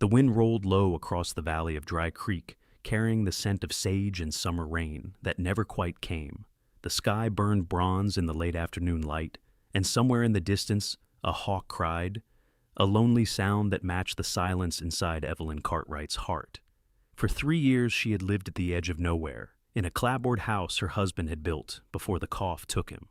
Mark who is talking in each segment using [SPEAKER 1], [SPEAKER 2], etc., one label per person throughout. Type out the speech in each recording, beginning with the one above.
[SPEAKER 1] The wind rolled low across the valley of Dry Creek, carrying the scent of sage and summer rain that never quite came. The sky burned bronze in the late afternoon light, and somewhere in the distance a hawk cried, a lonely sound that matched the silence inside Evelyn Cartwright's heart. For 3 years she had lived at the edge of nowhere, in a clapboard house her husband had built before the cough took him.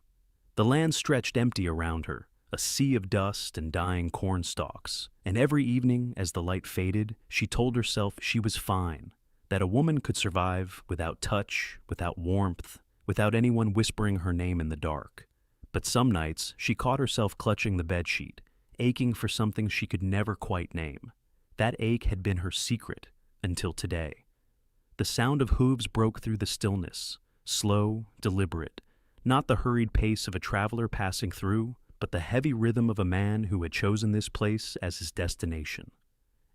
[SPEAKER 1] The land stretched empty around her, a sea of dust and dying corn stalks, and every evening as the light faded, she told herself she was fine, that a woman could survive without touch, without warmth, without anyone whispering her name in the dark. But some nights she caught herself clutching the bedsheet, aching for something she could never quite name. That ache had been her secret until today. The sound of hooves broke through the stillness, slow, deliberate, not the hurried pace of a traveler passing through, but the heavy rhythm of a man who had chosen this place as his destination.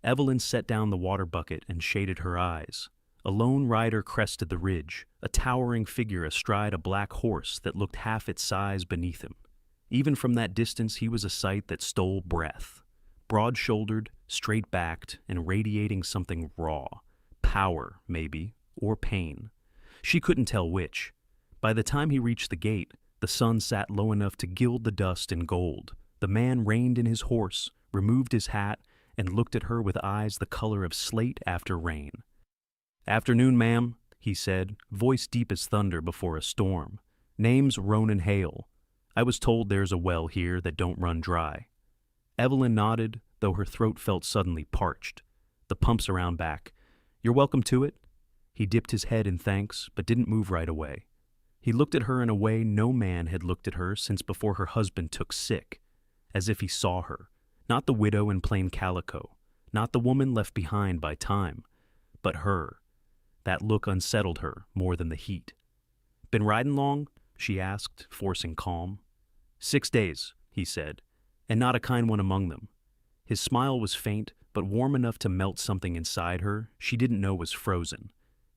[SPEAKER 1] Evelyn set down the water bucket and shaded her eyes. A lone rider crested the ridge, a towering figure astride a black horse that looked half its size beneath him. Even from that distance he was a sight that stole breath. Broad-shouldered, straight-backed, and radiating something raw. Power, maybe, or pain. She couldn't tell which. By the time he reached the gate, the sun sat low enough to gild the dust in gold. The man reined in his horse, removed his hat, and looked at her with eyes the color of slate after rain. "Afternoon, ma'am," he said, voice deep as thunder before a storm. "Name's Ronan Hail. I was told there's a well here that don't run dry." Evelyn nodded, though her throat felt suddenly parched. The pumps around back. "You're welcome to it." He dipped his head in thanks, but didn't move right away. He looked at her in a way no man had looked at her since before her husband took sick, as if he saw her, not the widow in plain calico, not the woman left behind by time, but her. That look unsettled her more than the heat. "Been riding long?" she asked, forcing calm. 6 days, he said, and not a kind one among them. His smile was faint, but warm enough to melt something inside her she didn't know was frozen.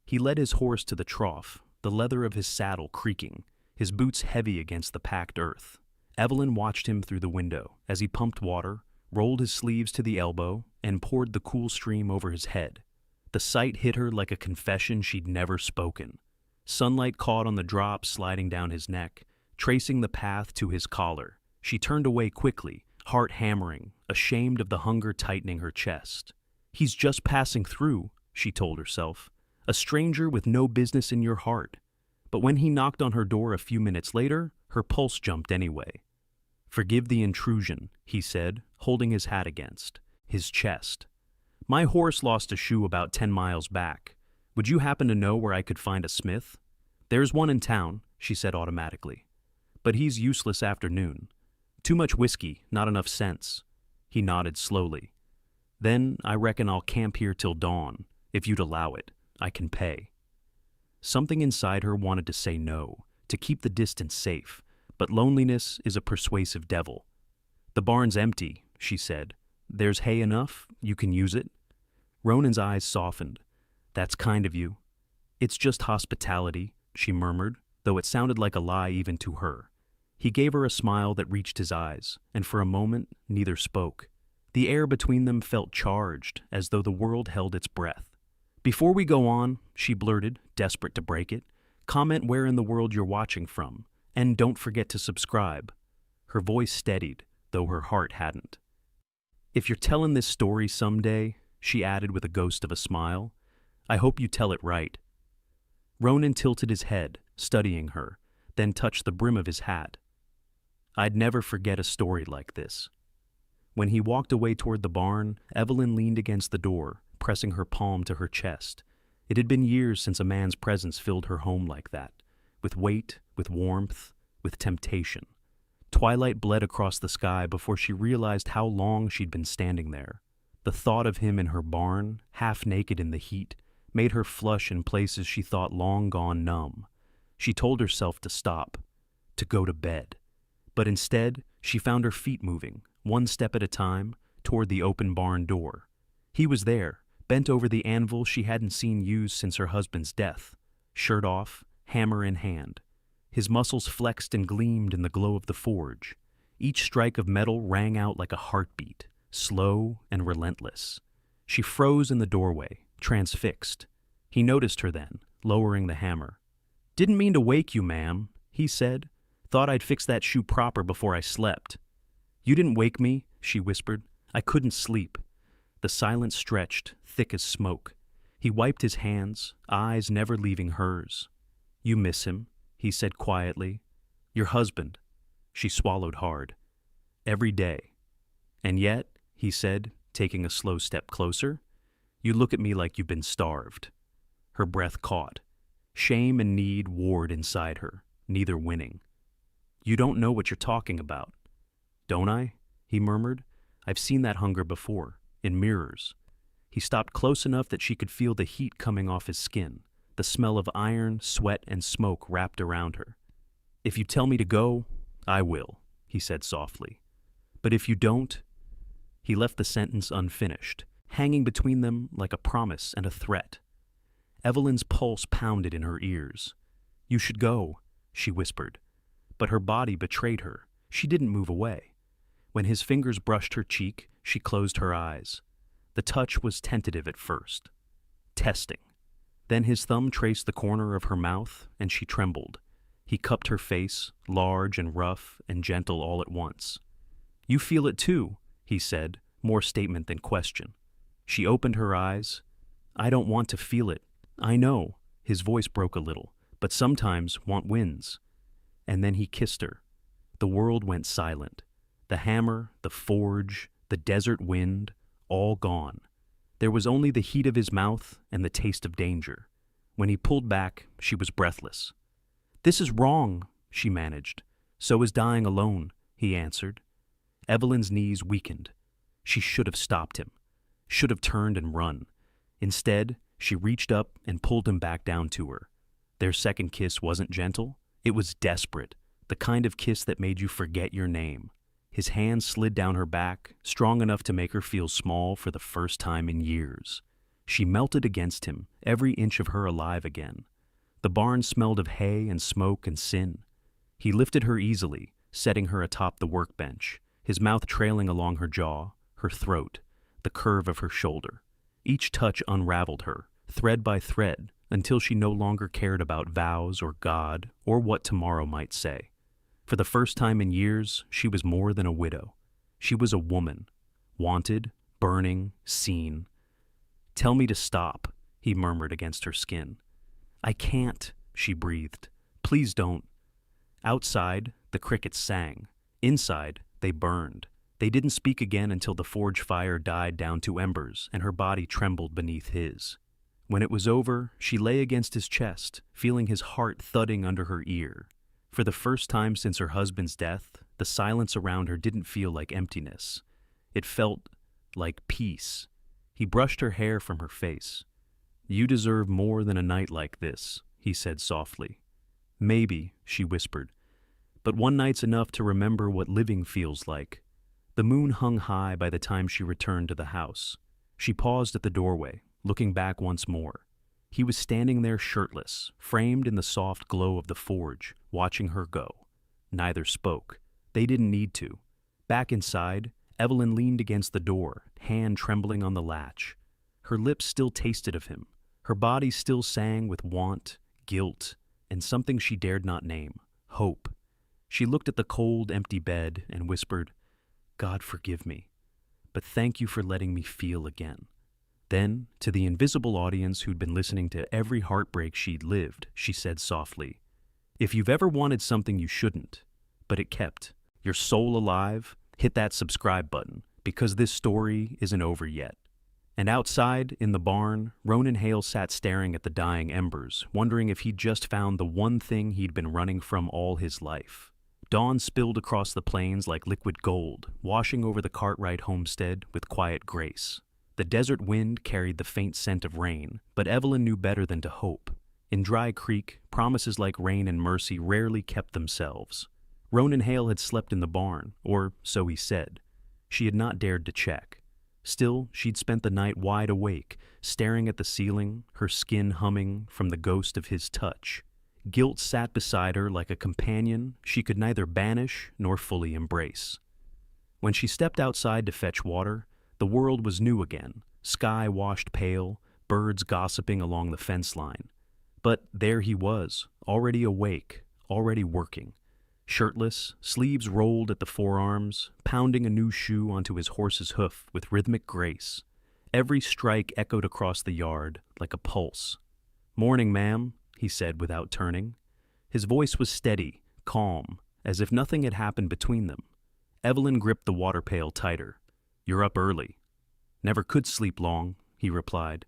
[SPEAKER 1] He led his horse to the trough, the leather of his saddle creaking, his boots heavy against the packed earth. Evelyn watched him through the window as he pumped water, rolled his sleeves to the elbow, and poured the cool stream over his head. The sight hit her like a confession she'd never spoken. Sunlight caught on the drops sliding down his neck, tracing the path to his collar. She turned away quickly, heart hammering, ashamed of the hunger tightening her chest. "He's just passing through," she told herself. "A stranger with no business in your heart." But when he knocked on her door a few minutes later, her pulse jumped anyway. "Forgive the intrusion," he said, holding his hat against his chest. "My horse lost a shoe about 10 miles back. Would you happen to know where I could find a smith?" "There's one in town," she said automatically. "But he's useless after noon. Too much whiskey, not enough sense." He nodded slowly. "Then I reckon I'll camp here till dawn, if you'd allow it. I can pay." Something inside her wanted to say no, to keep the distance safe, but loneliness is a persuasive devil. "The barn's empty," she said. "There's hay enough, you can use it." Ronan's eyes softened. "That's kind of you." "It's just hospitality," she murmured, though it sounded like a lie even to her. He gave her a smile that reached his eyes, and for a moment neither spoke. The air between them felt charged, as though the world held its breath. "Before we go on," she blurted, desperate to break it, "comment where in the world you're watching from, and don't forget to subscribe." Her voice steadied, though her heart hadn't. "If you're telling this story someday," she added with a ghost of a smile, "I hope you tell it right." Ronan tilted his head, studying her, then touched the brim of his hat. "I'd never forget a story like this." When he walked away toward the barn, Evelyn leaned against the door, pressing her palm to her chest. It had been years since a man's presence filled her home like that, with weight, with warmth, with temptation. Twilight bled across the sky before she realized how long she'd been standing there. The thought of him in her barn, half naked in the heat, made her flush in places she thought long gone numb. She told herself to stop, to go to bed. But instead, she found her feet moving, one step at a time, toward the open barn door. He was there, bent over the anvil she hadn't seen used since her husband's death, shirt off, hammer in hand. His muscles flexed and gleamed in the glow of the forge. Each strike of metal rang out like a heartbeat, slow and relentless. She froze in the doorway, transfixed. He noticed her then, lowering the hammer. "Didn't mean to wake you, ma'am," he said. "Thought I'd fix that shoe proper before I slept." "You didn't wake me," she whispered. "I couldn't sleep." The silence stretched, thick as smoke. He wiped his hands, eyes never leaving hers. "You miss him," he said quietly. "Your husband." She swallowed hard. "Every day." "And yet," he said, taking a slow step closer, "you look at me like you've been starved." Her breath caught. Shame and need warred inside her, neither winning. "You don't know what you're talking about." "Don't I?" he murmured. "I've seen that hunger before, in mirrors." He stopped close enough that she could feel the heat coming off his skin, the smell of iron, sweat, and smoke wrapped around her. "If you tell me to go, I will," he said softly. "But if you don't—" He left the sentence unfinished, hanging between them like a promise and a threat. Evelyn's pulse pounded in her ears. "You should go," she whispered. But her body betrayed her. She didn't move away. When his fingers brushed her cheek, she closed her eyes. The touch was tentative at first. Testing. Then his thumb traced the corner of her mouth, and she trembled. He cupped her face, large and rough and gentle all at once. "You feel it too," he said, more statement than question. She opened her eyes. "I don't want to feel it. I know." His voice broke a little. "But sometimes want wins." And then he kissed her. The world went silent. The hammer, the forge, the desert wind, all gone. There was only the heat of his mouth and the taste of danger. When he pulled back, she was breathless. "This is wrong," she managed. "So is dying alone," he answered. Evelyn's knees weakened. She should have stopped him, should have turned and run. Instead, she reached up and pulled him back down to her. Their second kiss wasn't gentle. It was desperate, the kind of kiss that made you forget your name. His hand slid down her back, strong enough to make her feel small for the first time in years. She melted against him, every inch of her alive again. The barn smelled of hay and smoke and sin. He lifted her easily, setting her atop the workbench, his mouth trailing along her jaw, her throat, the curve of her shoulder. Each touch unraveled her, thread by thread, until she no longer cared about vows or God or what tomorrow might say. For the first time in years, she was more than a widow. She was a woman, wanted, burning, seen. "Tell me to stop," he murmured against her skin. "I can't," she breathed. "Please don't." Outside, the crickets sang. Inside, they burned. They didn't speak again until the forge fire died down to embers and her body trembled beneath his. When it was over, she lay against his chest, feeling his heart thudding under her ear. For the first time since her husband's death, the silence around her didn't feel like emptiness. It felt like peace. He brushed her hair from her face. "You deserve more than a night like this," he said softly. "Maybe," she whispered. "But one night's enough to remember what living feels like." The moon hung high by the time she returned to the house. She paused at the doorway, looking back once more. He was standing there shirtless, framed in the soft glow of the forge, watching her go. Neither spoke. They didn't need to. Back inside, Evelyn leaned against the door, hand trembling on the latch. Her lips still tasted of him. Her body still sang with want, guilt, and something she dared not name, hope. She looked at the cold, empty bed and whispered, "God forgive me, but thank you for letting me feel again." Then, to the invisible audience who'd been listening to every heartbreak she'd lived, she said softly, "If you've ever wanted something you shouldn't, but it kept your soul alive, hit that subscribe button, because this story isn't over yet." And outside, in the barn, Ronan Hail sat staring at the dying embers, wondering if he'd just found the one thing he'd been running from all his life. Dawn spilled across the plains like liquid gold, washing over the Cartwright homestead with quiet grace. The desert wind carried the faint scent of rain, but Evelyn knew better than to hope. In Dry Creek, promises like rain and mercy rarely kept themselves. Ronan Hail had slept in the barn, or so he said. She had not dared to check. Still, she'd spent the night wide awake, staring at the ceiling, her skin humming from the ghost of his touch. Guilt sat beside her like a companion she could neither banish nor fully embrace. When she stepped outside to fetch water, the world was new again, sky washed pale, birds gossiping along the fence line. But there he was, already awake, already working. Shirtless, sleeves rolled at the forearms, pounding a new shoe onto his horse's hoof with rhythmic grace. Every strike echoed across the yard like a pulse. "Morning, ma'am," he said without turning. His voice was steady, calm, as if nothing had happened between them. Evelyn gripped the water pail tighter. "You're up early." "Never could sleep long," he replied.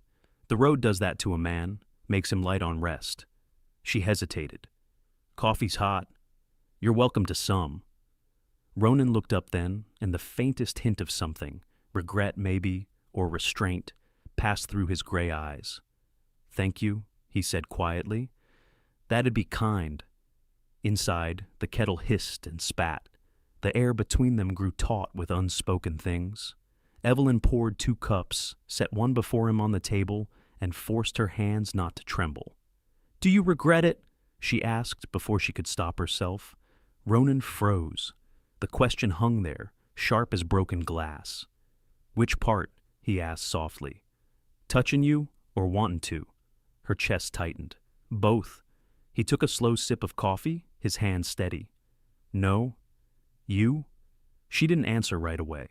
[SPEAKER 1] "The road does that to a man, makes him light on rest." She hesitated. "Coffee's hot." "You're welcome to some." Ronan looked up then, and the faintest hint of something, regret maybe, or restraint, passed through his gray eyes. "Thank you," he said quietly. "That'd be kind." Inside, the kettle hissed and spat. The air between them grew taut with unspoken things. Evelyn poured 2 cups, set one before him on the table, and forced her hands not to tremble. "Do you regret it?" she asked before she could stop herself. Ronan froze. The question hung there, sharp as broken glass. "Which part?" he asked softly. "Touchin' you or wantin' to?" Her chest tightened. "Both." He took a slow sip of coffee, his hand steady. "No? You?" She didn't answer right away.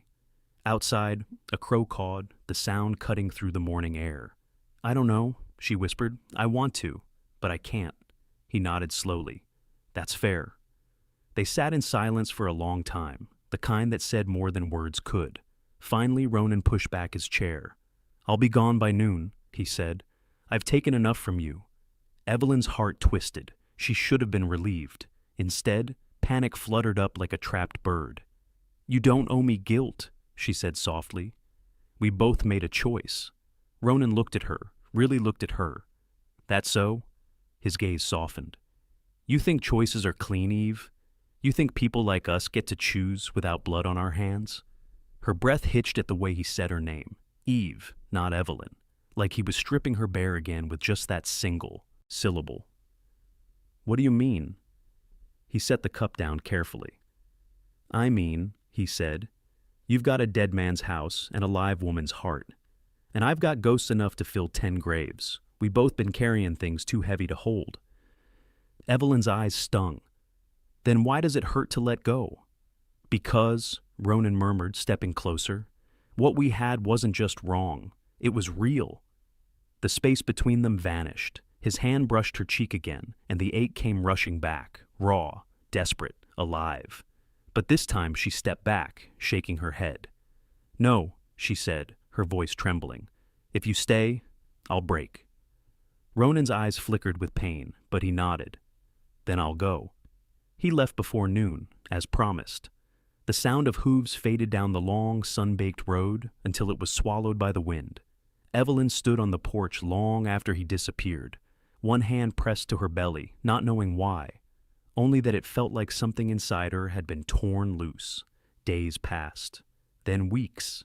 [SPEAKER 1] Outside, a crow cawed, the sound cutting through the morning air. "I don't know," she whispered. "I want to, but I can't." He nodded slowly. "That's fair." They sat in silence for a long time, the kind that said more than words could. Finally, Ronan pushed back his chair. "I'll be gone by noon," he said. "I've taken enough from you." Evelyn's heart twisted. She should have been relieved. Instead, panic fluttered up like a trapped bird. "You don't owe me guilt," she said softly. "We both made a choice." Ronan looked at her, really looked at her. "That so?" His gaze softened. "You think choices are clean, Eve? You think people like us get to choose without blood on our hands?" Her breath hitched at the way he said her name. Eve, not Evelyn. Like he was stripping her bare again with just that single syllable. "What do you mean?" He set the cup down carefully. "I mean," he said, "you've got a dead man's house and a live woman's heart. And I've got ghosts enough to fill 10 graves. We've both been carrying things too heavy to hold." Evelyn's eyes stung. "Then why does it hurt to let go?" "Because," Ronan murmured, stepping closer, "what we had wasn't just wrong. It was real." The space between them vanished. His hand brushed her cheek again, and the ache came rushing back, raw, desperate, alive. But this time she stepped back, shaking her head. "No," she said, her voice trembling. "If you stay, I'll break." Ronan's eyes flickered with pain, but he nodded. "Then I'll go." He left before noon, as promised. The sound of hooves faded down the long, sun-baked road until it was swallowed by the wind. Evelyn stood on the porch long after he disappeared, one hand pressed to her belly, not knowing why, only that it felt like something inside her had been torn loose. Days passed, then weeks.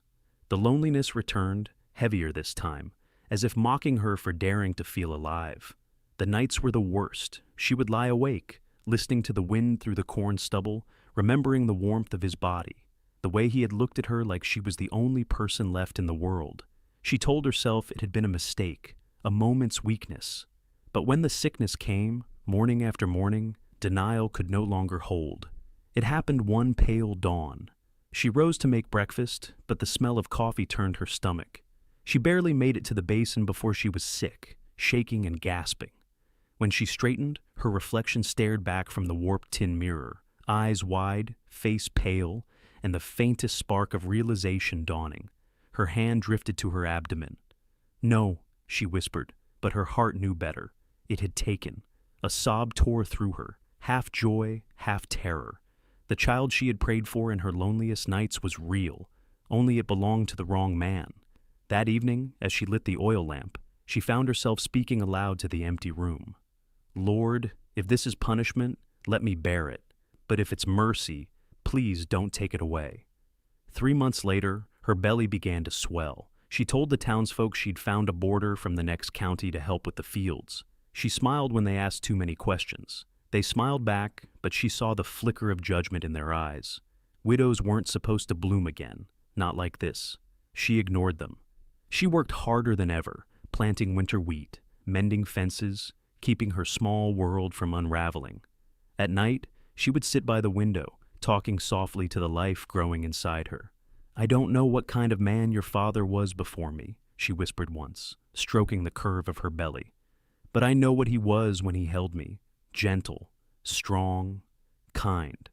[SPEAKER 1] The loneliness returned, heavier this time, as if mocking her for daring to feel alive. The nights were the worst. She would lie awake, listening to the wind through the corn stubble, remembering the warmth of his body, the way he had looked at her like she was the only person left in the world. She told herself it had been a mistake, a moment's weakness. But when the sickness came, morning after morning, denial could no longer hold. It happened one pale dawn. She rose to make breakfast, but the smell of coffee turned her stomach. She barely made it to the basin before she was sick, shaking and gasping. When she straightened, her reflection stared back from the warped tin mirror, eyes wide, face pale, and the faintest spark of realization dawning. Her hand drifted to her abdomen. "No," she whispered, but her heart knew better. It had taken. A sob tore through her, half joy, half terror. The child she had prayed for in her loneliest nights was real, only it belonged to the wrong man. That evening, as she lit the oil lamp, she found herself speaking aloud to the empty room. "Lord, if this is punishment, let me bear it. But if it's mercy, please don't take it away." 3 months later, her belly began to swell. She told the townsfolk she'd found a boarder from the next county to help with the fields. She smiled when they asked too many questions. They smiled back, but she saw the flicker of judgment in their eyes. Widows weren't supposed to bloom again, not like this. She ignored them. She worked harder than ever, planting winter wheat, mending fences, keeping her small world from unraveling. At night, she would sit by the window, talking softly to the life growing inside her. "I don't know what kind of man your father was before me," she whispered once, stroking the curve of her belly. "But I know what he was when he held me, gentle, strong, kind.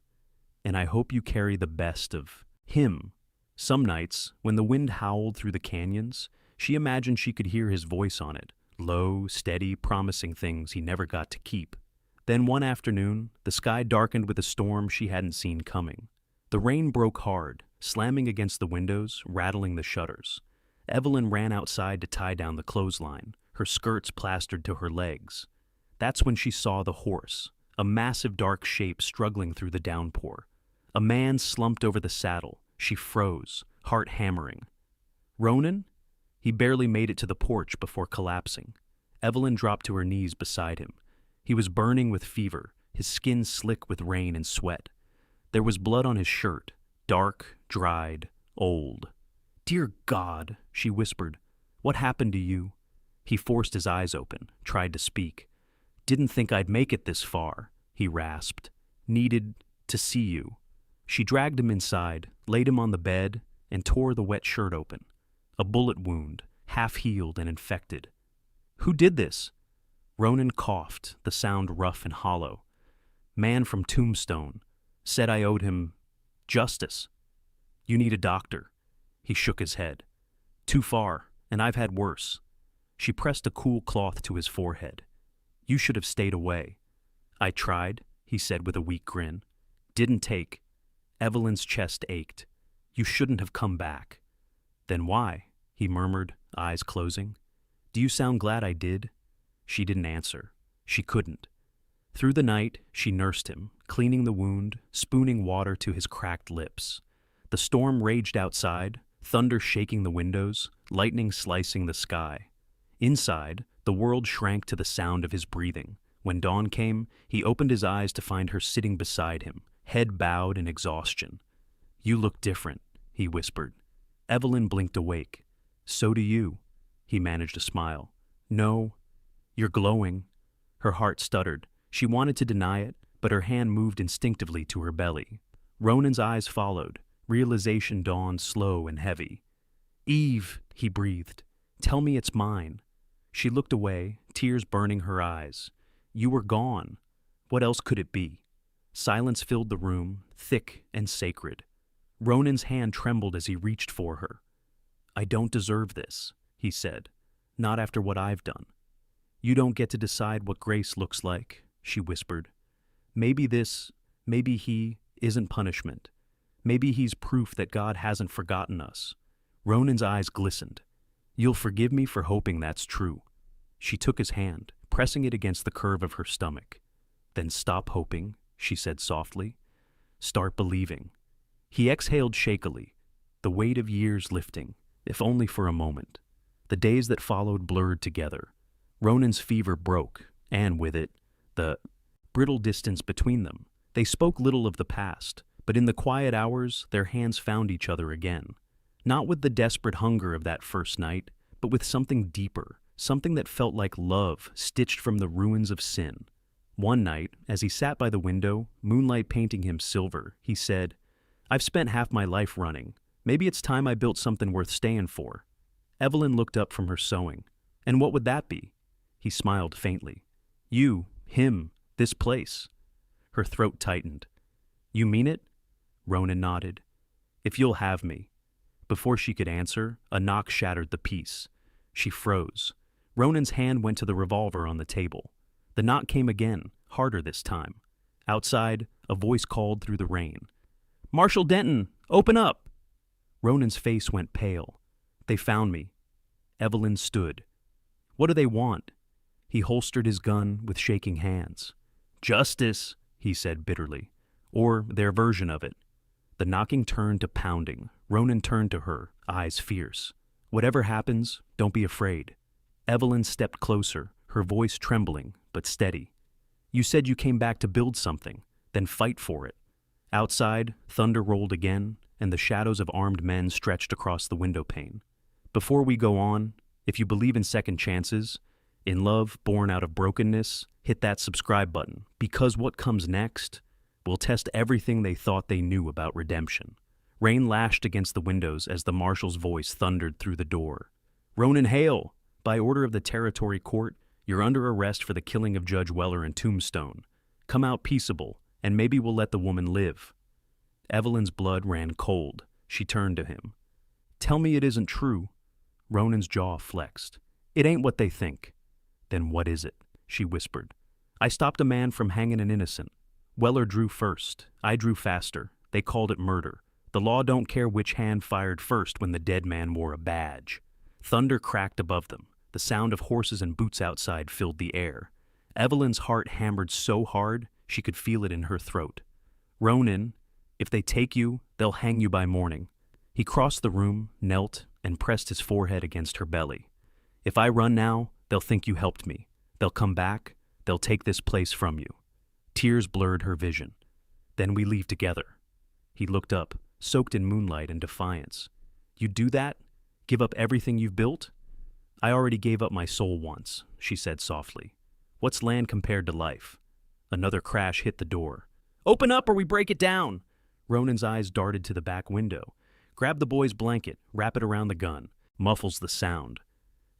[SPEAKER 1] And I hope you carry the best of him." Some nights, when the wind howled through the canyons, she imagined she could hear his voice on it, low, steady, promising things he never got to keep. Then one afternoon, the sky darkened with a storm she hadn't seen coming. The rain broke hard, slamming against the windows, rattling the shutters. Evelyn ran outside to tie down the clothesline, her skirts plastered to her legs. That's when she saw the horse, a massive dark shape struggling through the downpour. A man slumped over the saddle. She froze, heart hammering. "Ronan?" He barely made it to the porch before collapsing. Evelyn dropped to her knees beside him. He was burning with fever, his skin slick with rain and sweat. There was blood on his shirt, dark, dried, old. "Dear God," she whispered, "what happened to you?" He forced his eyes open, tried to speak. "Didn't think I'd make it this far," he rasped. "Needed to see you." She dragged him inside, laid him on the bed, and tore the wet shirt open. A bullet wound, half-healed and infected. "Who did this?" Ronan coughed, the sound rough and hollow. "Man from Tombstone. Said I owed him justice. You need a doctor." He shook his head. "Too far, and I've had worse." She pressed a cool cloth to his forehead. "You should have stayed away." "I tried," he said with a weak grin. "Didn't take." Evelyn's chest ached. "You shouldn't have come back." "Then why?" he murmured, eyes closing. "Do you sound glad I did?" She didn't answer. She couldn't. Through the night, she nursed him, cleaning the wound, spooning water to his cracked lips. The storm raged outside, thunder shaking the windows, lightning slicing the sky. Inside, the world shrank to the sound of his breathing. When dawn came, he opened his eyes to find her sitting beside him, head bowed in exhaustion. "You look different," he whispered. Evelyn blinked awake. "So do you." He managed a smile. "No, you're glowing." Her heart stuttered. She wanted to deny it, but her hand moved instinctively to her belly. Ronan's eyes followed. Realization dawned slow and heavy. "Eve," he breathed, "tell me it's mine." She looked away, tears burning her eyes. "You were gone. What else could it be?" Silence filled the room, thick and sacred. Ronan's hand trembled as he reached for her. "I don't deserve this," he said. "Not after what I've done." "You don't get to decide what grace looks like," she whispered. Maybe he, isn't punishment. Maybe he's proof that God hasn't forgotten us." Ronan's eyes glistened. "You'll forgive me for hoping that's true." She took his hand, pressing it against the curve of her stomach. "Then stop hoping," she said softly. "Start believing." He exhaled shakily, the weight of years lifting, if only for a moment. The days that followed blurred together. Ronan's fever broke, and with it, the brittle distance between them. They spoke little of the past, but in the quiet hours, their hands found each other again. Not with the desperate hunger of that first night, but with something deeper, something that felt like love stitched from the ruins of sin. One night, as he sat by the window, moonlight painting him silver, he said, "I've spent half my life running. Maybe it's time I built something worth staying for." Evelyn looked up from her sewing. "And what would that be?" He smiled faintly. "You, him, this place." Her throat tightened. "You mean it?" Ronan nodded. "If you'll have me." Before she could answer, a knock shattered the peace. She froze. Ronan's hand went to the revolver on the table. The knock came again, harder this time. Outside, a voice called through the rain. "Marshal Denton, open up!" Ronan's face went pale. "They found me." Evelyn stood. "What do they want?" He holstered his gun with shaking hands. "Justice," he said bitterly. Or their version of it. The knocking turned to pounding. Ronan turned to her, eyes fierce. "Whatever happens, don't be afraid." Evelyn stepped closer, her voice trembling, but steady. "You said you came back to build something, then fight for it." Outside, thunder rolled again, and the shadows of armed men stretched across the windowpane. Before we go on, if you believe in second chances, in love born out of brokenness, hit that subscribe button, because what comes next will test everything they thought they knew about redemption. Rain lashed against the windows as the marshal's voice thundered through the door. Ronan Hail! By order of the Territory Court, you're under arrest for the killing of Judge Weller in Tombstone. Come out peaceable, and maybe we'll let the woman live. Evelyn's blood ran cold. She turned to him. Tell me it isn't true. Ronan's jaw flexed. It ain't what they think. Then what is it? She whispered. I stopped a man from hanging an innocent. Weller drew first. I drew faster. They called it murder. The law don't care which hand fired first when the dead man wore a badge. Thunder cracked above them. The sound of horses and boots outside filled the air. Evelyn's heart hammered so hard she could feel it in her throat. Ronan, if they take you, they'll hang you by morning. He crossed the room, knelt, and pressed his forehead against her belly. If I run now, they'll think you helped me. They'll come back. They'll take this place from you. Tears blurred her vision. Then we leave together. He looked up, soaked in moonlight and defiance. You'd do that? Give up everything you've built? I already gave up my soul once, she said softly. What's land compared to life? Another crash hit the door. Open up or we break it down! Ronan's eyes darted to the back window. Grab the boy's blanket, wrap it around the gun. Muffles the sound.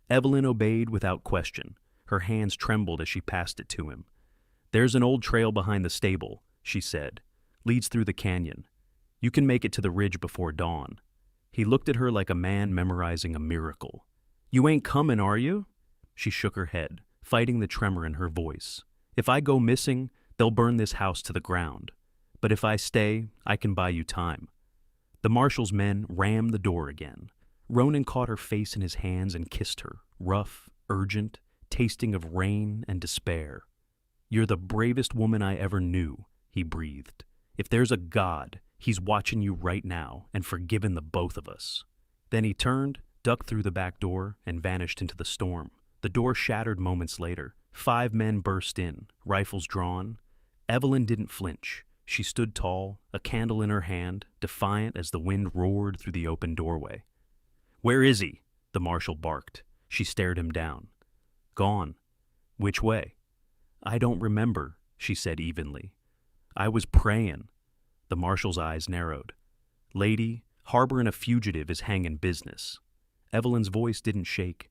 [SPEAKER 1] Evelyn obeyed without question. Her hands trembled as she passed it to him. There's an old trail behind the stable, she said. Leads through the canyon. You can make it to the ridge before dawn. He looked at her like a man memorizing a miracle. You ain't coming, are you? She shook her head, fighting the tremor in her voice. If I go missing, they'll burn this house to the ground. But if I stay, I can buy you time. The marshal's men rammed the door again. Ronan caught her face in his hands and kissed her, rough, urgent, tasting of rain and despair. You're the bravest woman I ever knew, he breathed. If there's a God, he's watching you right now and forgiven the both of us. Then he turned, ducked through the back door, and vanished into the storm. The door shattered moments later. 5 men burst in, rifles drawn. Evelyn didn't flinch. She stood tall, a candle in her hand, defiant as the wind roared through the open doorway. Where is he? The marshal barked. She stared him down. Gone. Which way? I don't remember, she said evenly. I was praying. The marshal's eyes narrowed. Lady, harboring a fugitive is hanging business. Evelyn's voice didn't shake.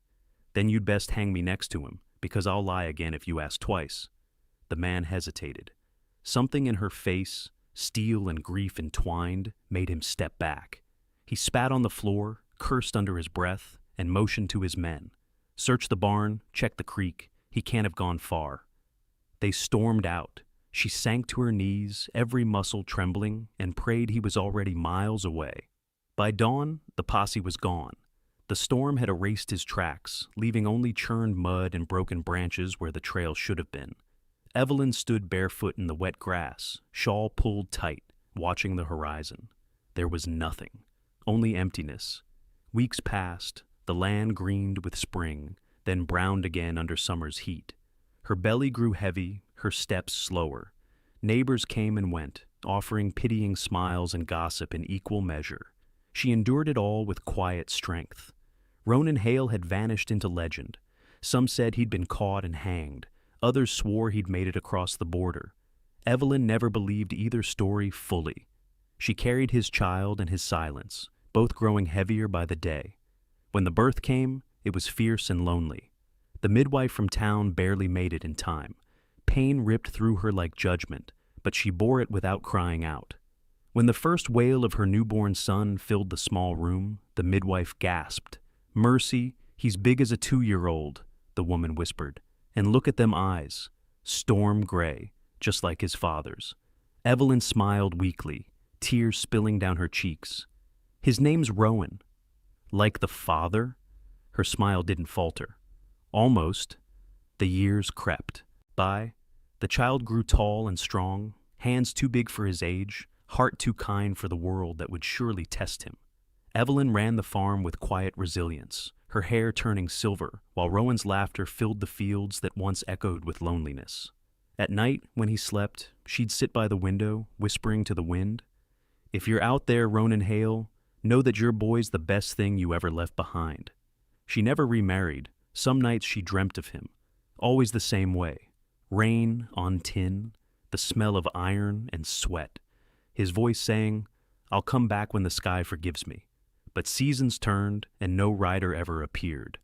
[SPEAKER 1] Then you'd best hang me next to him, because I'll lie again if you ask twice. The man hesitated. Something in her face, steel and grief entwined, made him step back. He spat on the floor, cursed under his breath, and motioned to his men. Search the barn, check the creek. He can't have gone far. They stormed out. She sank to her knees, every muscle trembling, and prayed he was already miles away. By dawn, the posse was gone. The storm had erased his tracks, leaving only churned mud and broken branches where the trail should have been. Evelyn stood barefoot in the wet grass, shawl pulled tight, watching the horizon. There was nothing, only emptiness. Weeks passed, the land greened with spring, then browned again under summer's heat. Her belly grew heavy, her steps slower. Neighbors came and went, offering pitying smiles and gossip in equal measure. She endured it all with quiet strength. Ronan Hail had vanished into legend. Some said he'd been caught and hanged. Others swore he'd made it across the border. Evelyn never believed either story fully. She carried his child and his silence, both growing heavier by the day. When the birth came, it was fierce and lonely. The midwife from town barely made it in time. Pain ripped through her like judgment, but she bore it without crying out. When the first wail of her newborn son filled the small room, the midwife gasped. Mercy, he's big as a 2-year-old, the woman whispered. And look at them eyes, storm gray, just like his father's. Evelyn smiled weakly, tears spilling down her cheeks. His name's Rowan. Like the father? Her smile didn't falter. Almost. The years crept by. The child grew tall and strong, hands too big for his age, heart too kind for the world that would surely test him. Evelyn ran the farm with quiet resilience, her hair turning silver, while Rowan's laughter filled the fields that once echoed with loneliness. At night, when he slept, she'd sit by the window, whispering to the wind, "If you're out there, Ronan Hail, Know that your boy's the best thing you ever left behind. She never remarried. Some nights she dreamt of him. Always the same way. Rain on tin, the smell of iron and sweat. His voice saying, "I'll come back when the sky forgives me." But seasons turned and no rider ever appeared.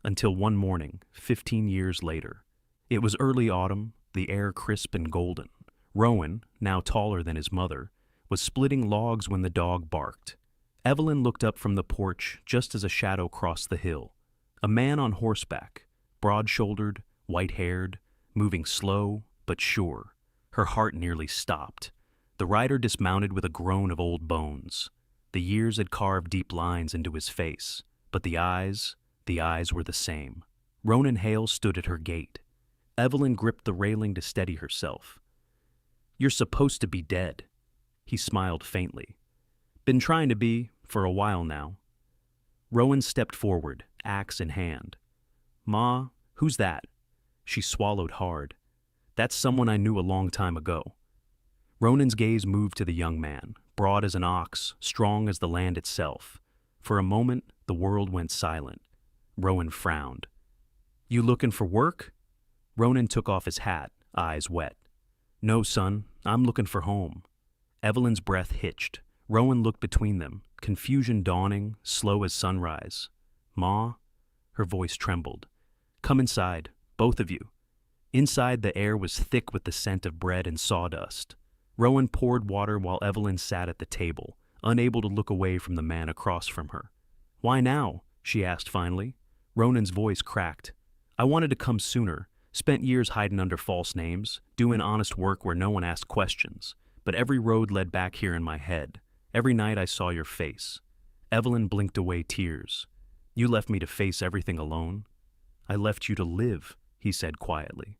[SPEAKER 1] Until one morning, 15 years later. It was early autumn, the air crisp and golden. Rowan, now taller than his mother, was splitting logs when the dog barked. Evelyn looked up from the porch just as a shadow crossed the hill. A man on horseback, broad-shouldered, white-haired, moving slow but sure. Her heart nearly stopped. The rider dismounted with a groan of old bones. The years had carved deep lines into his face, but the eyes were the same. Ronan Hail stood at her gate. Evelyn gripped the railing to steady herself. "You're supposed to be dead." He smiled faintly. "Been trying to be, for a while now." Rowan stepped forward, axe in hand. "Ma, who's that?" She swallowed hard. "That's someone I knew a long time ago." Ronan's gaze moved to the young man, broad as an ox, strong as the land itself. For a moment, the world went silent. Rowan frowned. "You looking for work?" Ronan took off his hat, eyes wet. "No, son, I'm looking for home." Evelyn's breath hitched. Rowan looked between them, confusion dawning, slow as sunrise. "Ma?" Her voice trembled. "Come inside, both of you." Inside, the air was thick with the scent of bread and sawdust. Rowan poured water while Evelyn sat at the table, unable to look away from the man across from her. "Why now?" she asked finally. Ronan's voice cracked. "I wanted to come sooner. Spent years hiding under false names, doing honest work where no one asked questions. But every road led back here in my head. Every night I saw your face." Evelyn blinked away tears. "You left me to face everything alone." "I left you to live," he said quietly.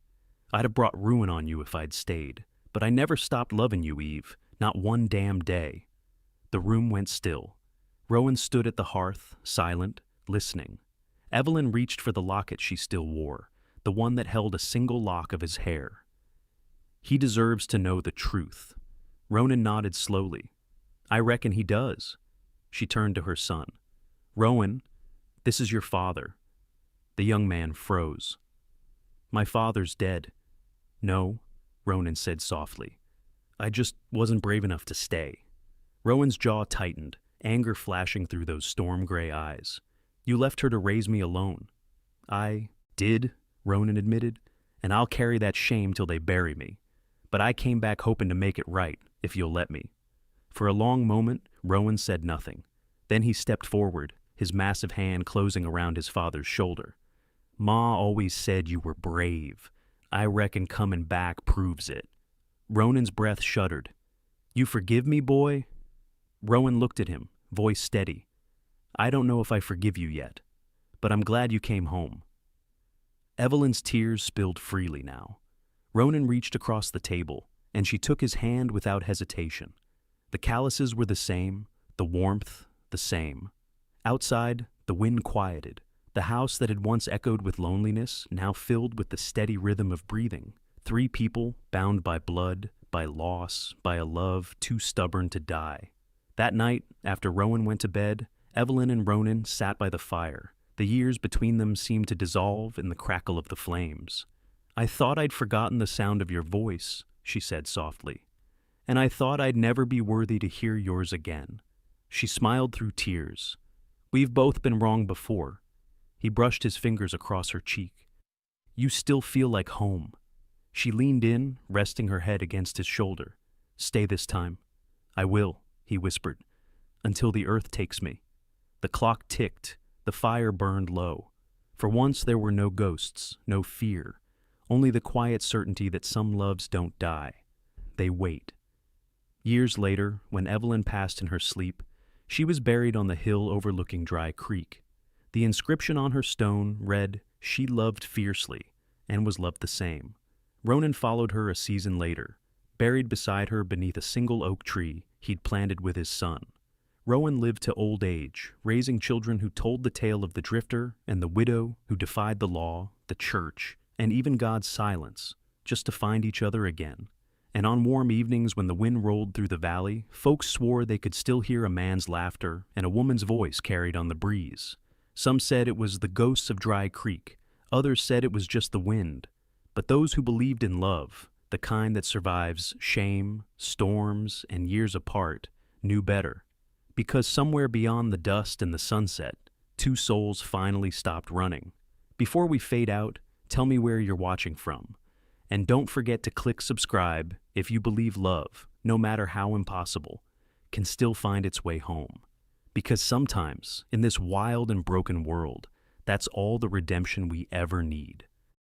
[SPEAKER 1] "I'd have brought ruin on you if I'd stayed. But I never stopped loving you, Eve. Not one damn day." The room went still. Rowan stood at the hearth, silent, listening. Evelyn reached for the locket she still wore, the one that held a single lock of his hair. "He deserves to know the truth." Ronan nodded slowly. "I reckon he does." She turned to her son. "Rowan, this is your father." The young man froze. "My father's dead." "No," Ronan said softly. "I just wasn't brave enough to stay." Rowan's jaw tightened, anger flashing through those storm-gray eyes. "You left her to raise me alone." "I did," Ronan admitted, "and I'll carry that shame till they bury me. But I came back hoping to make it right, if you'll let me." For a long moment, Rowan said nothing. Then he stepped forward, his massive hand closing around his father's shoulder. "Ma always said you were brave. I reckon coming back proves it." Ronan's breath shuddered. "You forgive me, boy?" Rowan looked at him, voice steady. "I don't know if I forgive you yet, but I'm glad you came home." Evelyn's tears spilled freely now. Ronan reached across the table, and she took his hand without hesitation. The calluses were the same, the warmth the same. Outside, the wind quieted. The house that had once echoed with loneliness now filled with the steady rhythm of breathing. Three people bound by blood, by loss, by a love too stubborn to die. That night, after Rowan went to bed, Evelyn and Ronan sat by the fire. The years between them seemed to dissolve in the crackle of the flames. "I thought I'd forgotten the sound of your voice," she said softly. "And I thought I'd never be worthy to hear yours again." She smiled through tears. "We've both been wrong before." He brushed his fingers across her cheek. "You still feel like home." She leaned in, resting her head against his shoulder. "Stay this time." "I will," he whispered, "until the earth takes me." The clock ticked, the fire burned low. For once there were no ghosts, no fear, only the quiet certainty that some loves don't die. They wait. Years later, when Evelyn passed in her sleep, she was buried on the hill overlooking Dry Creek. The inscription on her stone read, "She loved fiercely," and was loved the same. Ronan followed her a season later, buried beside her beneath a single oak tree he'd planted with his son. Rowan lived to old age, raising children who told the tale of the drifter and the widow who defied the law, the church, and even God's silence, just to find each other again. And on warm evenings when the wind rolled through the valley, folks swore they could still hear a man's laughter and a woman's voice carried on the breeze. Some said it was the ghosts of Dry Creek, others said it was just the wind. But those who believed in love, the kind that survives shame, storms, and years apart, knew better. Because somewhere beyond the dust and the sunset, two souls finally stopped running. Before we fade out, tell me where you're watching from. And don't forget to click subscribe if you believe love, no matter how impossible, can still find its way home. Because sometimes, in this wild and broken world, that's all the redemption we ever need.